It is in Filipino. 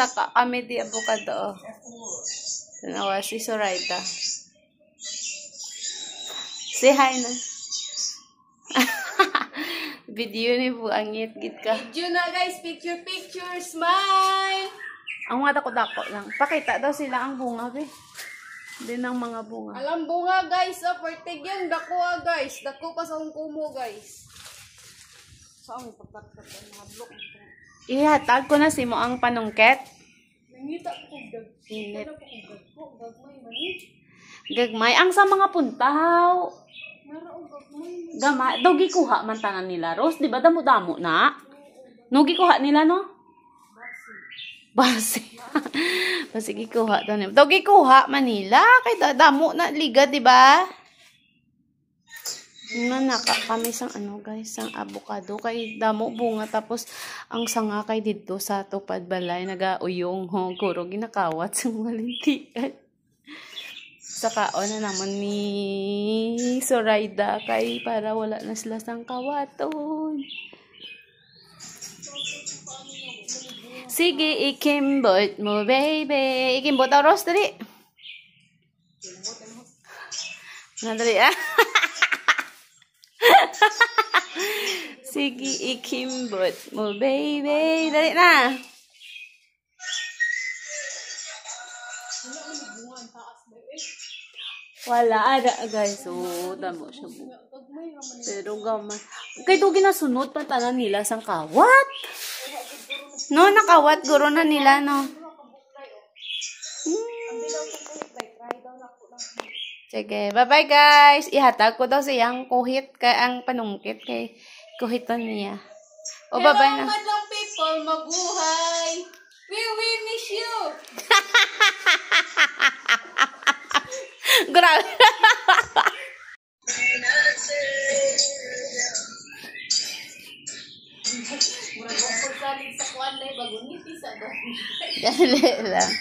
saka kami di avocado. Tanawa si Zoraida. Say hi na. Video ni po, ang ngit-git ka. Video na guys, picture, smile! Ang mga dako-dako lang. Pakita daw sila ang bunga, be. Din ang mga bunga. Alam bunga guys, pertig yan, dako guys. Dako pa sa kumo guys. Saan mo pagkakat ang mga blok? Ihatag ko na si mo ang panungket. Nangita ko dag. Init. Gagmay man. Gagmay. Ang sa mga puntaw. Naraong gagmay. Gama. Daw gikuha man tanan nila, Rose. Di ba damo-damo na? No, gikuha nila, no? Basi. Basi gikuha daw nila. Daw gikuha Manila. Kay damo na liga, di ba? Kami sang ano guys, sang avocado kay damo bunga tapos ang sanga kay dito sa tupad balay nagauyong kuro ginakawat sa malintian. Sakaon na naman ni Zoraida kay para wala na sila sang kawaton. Sige, ikimbot mo baby. Ikimbot ang Rose dali. Nadali Sige, ikimbot mo, baby. Dali na. Wala. Ada, guys. So, damo siya po. Pero gaman. Kaya ito ginasunod pa tanan nila sang kawat. No, nakawat. Guro na nila, no. Sige, bye-bye guys. Ihatag ko daw siyang kuhit kay ang panungkit kay kuhitan niya. O bye-bye na. Hello, madlang people, mabuhay. We miss you. Grabe. Murag ko salig sa kwan lay bago ni pisa daw. Dali lang.